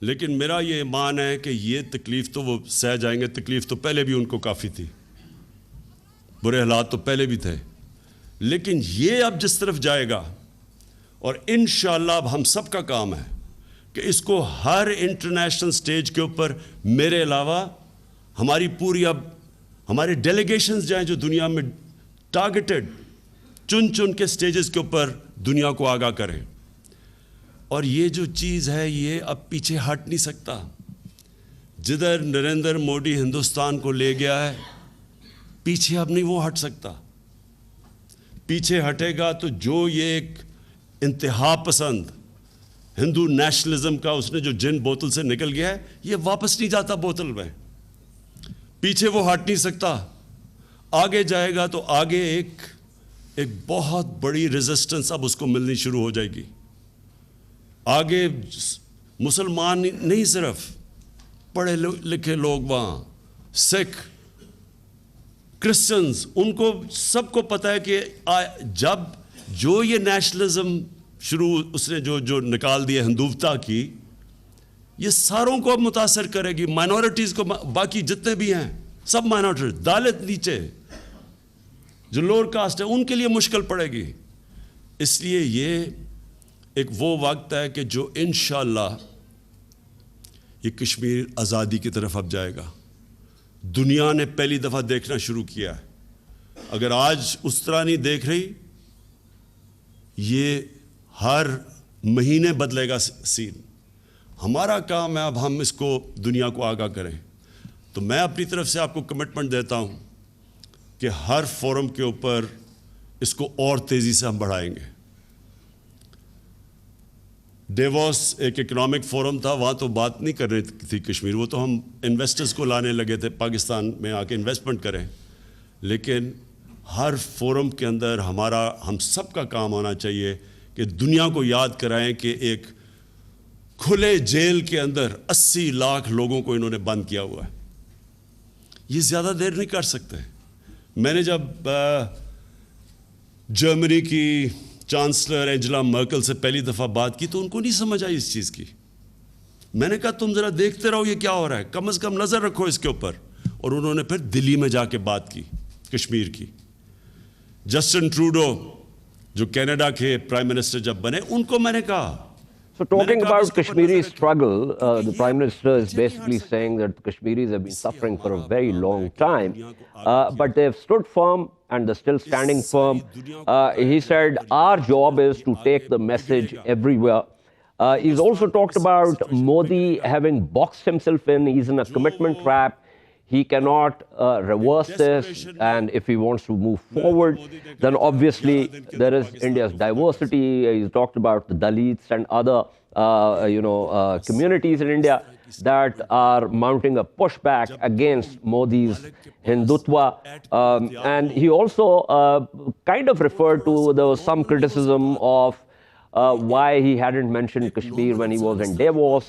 لیکن میرا یہ ایمان ہے کہ یہ تکلیف تو وہ سہ جائیں گے. تکلیف تو پہلے بھی ان کو کافی تھی، برے حالات تو پہلے بھی تھے، لیکن یہ اب جس طرف جائے گا، اور انشاءاللہ اب ہم سب کا کام ہے کہ اس کو ہر انٹرنیشنل سٹیج کے اوپر میرے علاوہ ہماری پوری اب ہمارے ڈیلیگیشنز جائیں جو دنیا میں ٹارگیٹڈ چن کے سٹیجز کے اوپر دنیا کو آگاہ کریں. اور یہ جو چیز ہے یہ اب پیچھے ہٹ نہیں سکتا. جدھر نریندر موڈی ہندوستان کو لے گیا ہے پیچھے اب نہیں وہ ہٹ سکتا. پیچھے ہٹے گا تو جو یہ ایک انتہا پسند ہندو نیشنلزم کا اس نے جو جن بوتل سے نکل گیا ہے یہ واپس نہیں جاتا بوتل میں. پیچھے وہ ہٹ نہیں سکتا. آگے جائے گا تو آگے ایک بہت بڑی ریزسٹنس اب اس کو ملنی شروع ہو جائے گی. آگے مسلمان نہیں صرف پڑھے لکھے لوگ وہاں، سکھ، کرسچنز، ان کو سب کو پتہ ہے کہ جب جو یہ نیشنلزم شروع اس نے جو نکال دیا ہندوتا کی، یہ ساروں کو اب متاثر کرے گی. مائنورٹیز کو، باقی جتنے بھی ہیں سب مائنورٹیز، دالت نیچے جو لوور کاسٹ ہے ان کے لیے مشکل پڑے گی. اس لیے یہ ایک وہ وقت ہے کہ جو انشاءاللہ یہ کشمیر آزادی کی طرف اب جائے گا. دنیا نے پہلی دفعہ دیکھنا شروع کیا ہے. اگر آج اس طرح نہیں دیکھ رہی، یہ ہر مہینے بدلے گا سین. ہمارا کام ہے اب ہم اس کو دنیا کو آگاہ کریں. تو میں اپنی طرف سے آپ کو کمٹمنٹ دیتا ہوں کہ ہر فورم کے اوپر اس کو اور تیزی سے ہم بڑھائیں گے. ڈیووس ایک اکنامک فورم تھا، وہاں تو بات نہیں کر رہی تھی کشمیر، وہ تو ہم انویسٹرز کو لانے لگے تھے پاکستان میں آ کے انویسٹمنٹ کریں. لیکن ہر فورم کے اندر ہم سب کا کام ہونا چاہیے کہ دنیا کو یاد کرائیں کہ ایک کھلے جیل کے اندر 80 لاکھ لوگوں کو انہوں نے بند کیا ہوا ہے. یہ زیادہ دیر نہیں کر سکتے. میں نے جب جرمنی کی چانسلر اینجلا مرکل سے پہلی دفعہ بات کی تو ان کو نہیں سمجھ آئی اس چیز کی. میں نے کہا تم ذرا دیکھتے رہو یہ کیا ہو رہا ہے، کم از کم نظر رکھو اس کے اوپر. اور انہوں نے پھر دلی میں جا کے بات کی کشمیر کی. جسٹن ٹروڈو جو کینیڈا کے پرائم منسٹر جب بنے، ان کو میں نے کہا. So talking about Kashmiri struggle, the Prime Minister is basically saying that the Kashmiris have been suffering for a very long time, but they've stood firm and they're still standing firm. He said, our job is to take the message everywhere. He's also talked about Modi having boxed himself in. He's in a commitment trap. He cannot reverse this, and if he wants to move forward, then obviously there is India's diversity. He's talked about the Dalits and other, communities in India that are mounting a pushback against Modi's Hindutva. And he also kind of referred to, there was some criticism of why he hadn't mentioned Kashmir when he was in Davos.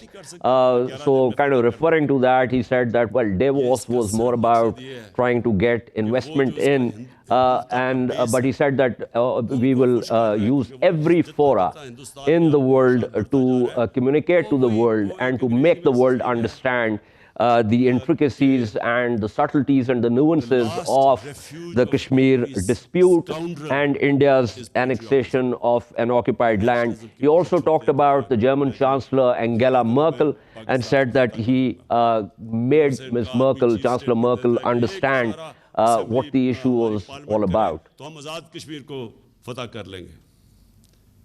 So kind of referring to that, he said that, well, Davos was more about trying to get investment in, but he said that we will use every fora in the world to communicate to the world and to make the world understand the intricacies and the subtleties and the nuances of the Kashmir dispute and India's annexation of an occupied land. He also talked about the German Chancellor Angela Merkel and said that he made Ms. Merkel, Chancellor Merkel, understand what the issue was all about. تو ہم آزاد کشمیر کو فتح کر لیں گے.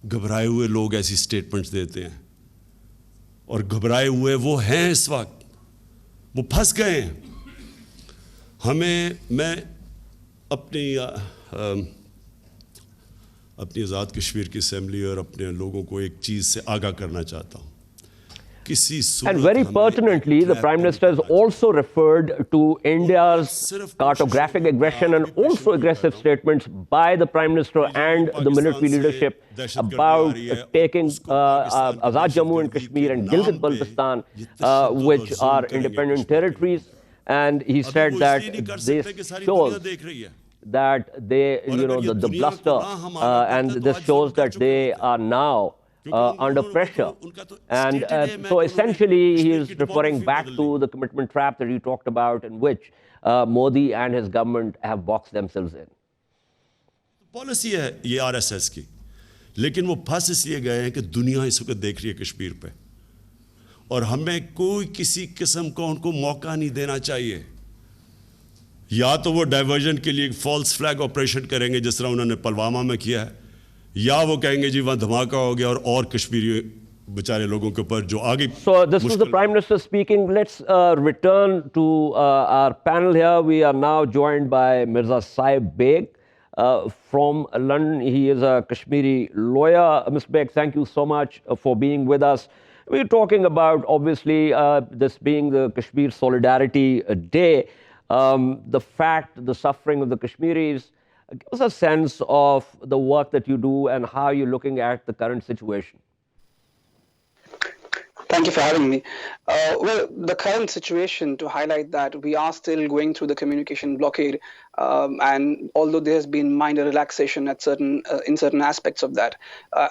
گھبرائے ہوئے لوگ ایسی statements دیتے ہیں، اور گھبرائے ہوئے وہ ہیں اس وقت، وہ پھنس گئے ہیں. میں اپنی آزاد کشمیر کی اسمبلی اور اپنے لوگوں کو ایک چیز سے آگاہ کرنا چاہتا ہوں किसी सूरत And very हमें pertinently, the trap Prime में Minister has नहीं डालना also referred to India's सिर्फ cartographic कोशिश aggression and मैं भी also पेशेवर aggressive कर रहा हूं statements by the Prime Minister कि जो and the पाकिस्तान military से leadership दहशतगर्दी आ about रही है taking उसको पाकिस्तान की Azad Jammu and दहशतगर्दी Kashmir के and नाम पे Gilgit-Baltistan, ये तशद्दुद और which जुल्म are करेंगे independent कश्मीर के लोगों territories. And he अभी said वो that इसलिए नहीं कर this सकते कि सारी दुनिया shows देख रही है that they, और अगर ये the दुनिया को bluster, ना हम आगाह and करते तो this आज shows जरूर कर that चुके they होते are now क्योंकि under वो pressure. तो उनका तो And stated aim है so कि उन्होंने essentially, he कश्मीर is की referring demography back बदल to the the commitment trap that he talked about, in which Modi and his government have boxed themselves in. Policy है ये आरएसएस की लेकिन वो फंस इसलिए गए हैं कि दुनिया इस वक्त देख रही है कश्मीर पे और हमें कोई किसी किस्म का उनको मौका नहीं देना चाहिए या तो वो डाइवर्जन के लिए फॉल्स फ्लैग ऑपरेशन करेंगे जिस तरह उन्होंने पुलवामा में किया है या वो कहेंगे जी वहाँ धमाका हो गया और कश्मीरी बेचारे लोगों के ऊपर जो आगे So this was the Prime Minister speaking. Let's return to our panel here. We are now joined by Mirza Saib Beg from London. He is a Kashmiri lawyer. Mr. Beg, thank you so much for being with us. We're talking about, obviously, this being the Kashmir Solidarity Day, the fact, the suffering of the Kashmiris. Give us a sense of the work that you do and how you're looking at the current situation. Thank you for having me. Well, the current situation, to highlight that, we are still going through the communication blockade, and although there has been minor relaxation at in certain aspects of that,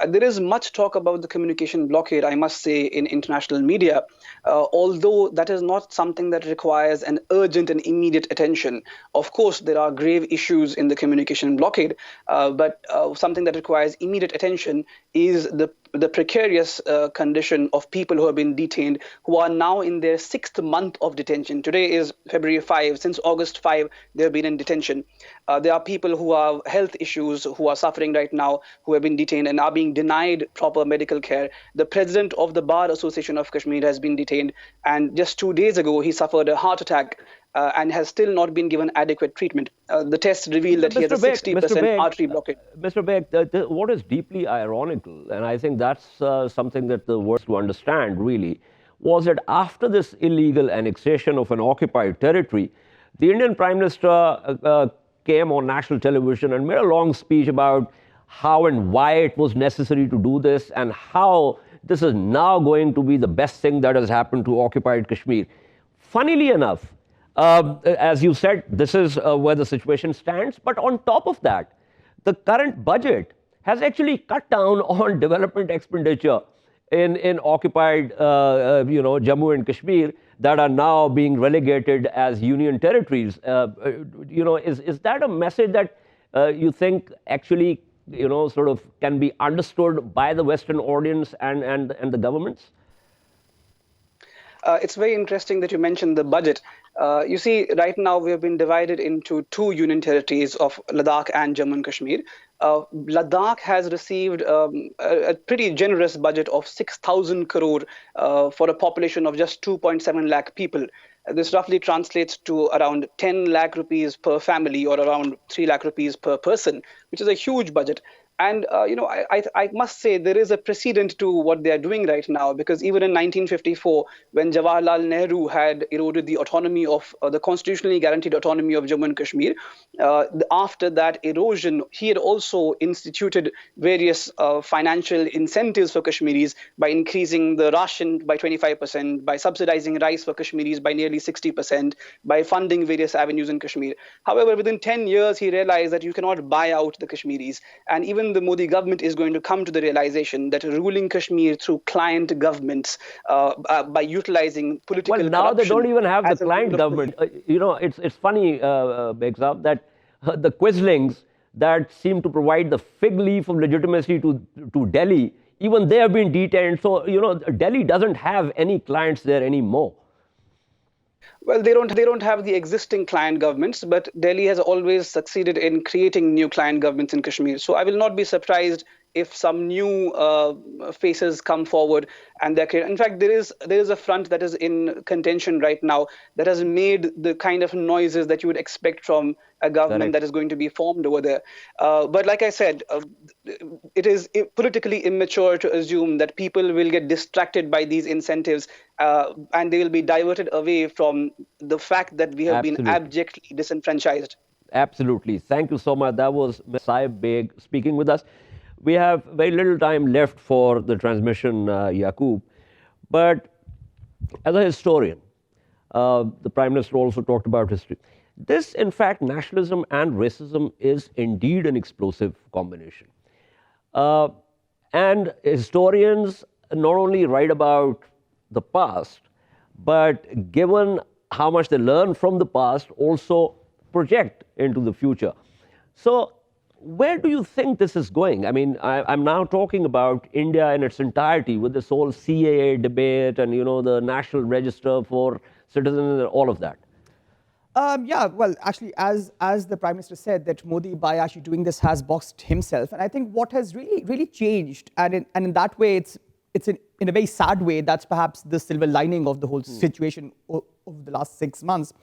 there is much talk about the communication blockade, I must say, in international media, although that is not something that requires an urgent and immediate attention. Of course, there are grave issues in the communication blockade, but something that requires immediate attention is the precarious condition of people who have been detained, who are now in their 6th month of detention. Today is February 5. Since August 5, they have been in detention. There are people who have health issues, who are suffering right now, who have been detained and are being denied proper medical care. The president of the Bar Association of Kashmir has been detained, and just 2 days ago, he suffered a heart attack and has still not been given adequate treatment. The tests reveal that he has a 60% artery blockage. Mr. Beg, what is deeply ironical, and I think that's something that the world to understand really, was that after this illegal annexation of an occupied territory, the Indian Prime Minister came on national television and made a long speech about how and why it was necessary to do this and how this is now going to be the best thing that has happened to occupied Kashmir. Funnily enough, as you said, this is where the situation stands. But on top of that, the current budget has actually cut down on development expenditure in occupied, Jammu and Kashmir that are now being relegated as union territories. Is that a message that you think actually, sort of can be understood by the Western audience and the governments? It's very interesting that you mentioned the budget. You see, right now we have been divided into 2 union territories of Ladakh and Jammu and Kashmir. Ladakh has received a pretty generous budget of 6,000 crore for a population of just 2.7 lakh people. This roughly translates to around 10 lakh rupees per family or around 3 lakh rupees per person, which is a huge budget. And, I must say there is a precedent to what they are doing right now, because even in 1954, when Jawaharlal Nehru had eroded the autonomy of the constitutionally guaranteed autonomy of Jammu and Kashmir, after that erosion, he had also instituted various financial incentives for Kashmiris by increasing the ration by 25%, by subsidizing rice for Kashmiris by nearly 60%, by funding various avenues in Kashmir. However, within 10 years, he realized that you cannot buy out the Kashmiris. And even the Modi government is going to come to the realization that ruling Kashmir through client governments by utilizing political corruption. Well, now they don't even have the client government. It's funny, Begzab, that the Quislings that seem to provide the fig leaf of legitimacy to Delhi, even they have been detained. So, Delhi doesn't have any clients there anymore. Well, they don't have the existing client governments, but Delhi has always succeeded in creating new client governments in Kashmir. So I will not be surprised if some new faces come forward and they're created. In fact, there is a front that is in contention right now that has made the kind of noises that you would expect from a government that is going to be formed over there. But like I said, it is politically immature to assume that people will get distracted by these incentives and they will be diverted away from the fact that we have been abjectly disenfranchised. Absolutely. Thank you so much. That was Saib Beg speaking with us. We have very little time left for the transmission, Yaqub. But as a historian, the Prime Minister also talked about history. This, in fact, nationalism and racism is indeed an explosive combination. And historians not only write about the past, but given how much they learn from the past, also project into the future. So where do you think this is going? I mean, I'm now talking about India in its entirety with this whole CAA debate and, the National Register for Citizens and all of that. Yeah, well, actually, as the Prime Minister said, that Modi, by actually doing this, has boxed himself. And I think what has really changed, and in that way, it's in a very sad way, that's perhaps the silver lining of the whole situation over the last 6 months,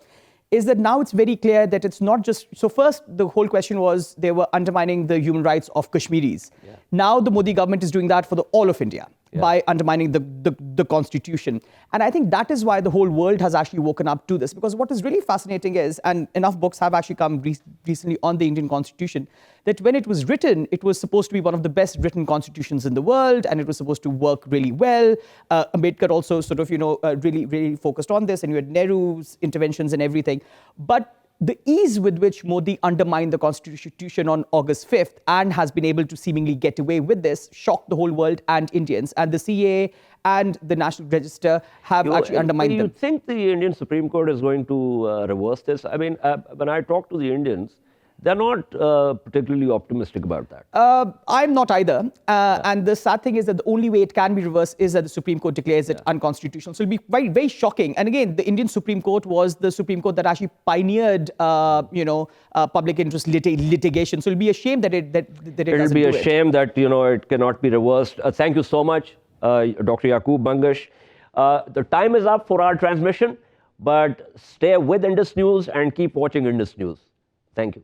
is that now it's very clear that it's not just... So first, the whole question was they were undermining the human rights of Kashmiris. Yeah. Now the Modi government is doing that for all of India. Yeah. By undermining the constitution. And I think that is why the whole world has actually woken up to this. Because what is really fascinating is, and enough books have actually come recently on the Indian constitution, that when it was written, it was supposed to be one of the best written constitutions in the world, and it was supposed to work really well. Ambedkar also sort of, really focused on this, and you had Nehru's interventions and everything. But the ease with which Modi undermined the constitution on August 5th and has been able to seemingly get away with this shocked the whole world and Indians. And the CAA and the National Register have actually undermined them. Do you think the Indian Supreme Court is going to reverse this? I mean, when I talk to the Indians, they're not particularly optimistic about that. I'm not either. And the sad thing is that the only way it can be reversed is that the Supreme Court declares it unconstitutional. So it'll be very, very shocking. And again, the Indian Supreme Court was the Supreme Court that actually pioneered, public interest litigation. So it'll be a shame that it doesn't do it. It'll be a shame that, it cannot be reversed. Thank you so much, Dr. Yaqub Bangash. The time is up for our transmission, but stay with Indus News and keep watching Indus News. Thank you.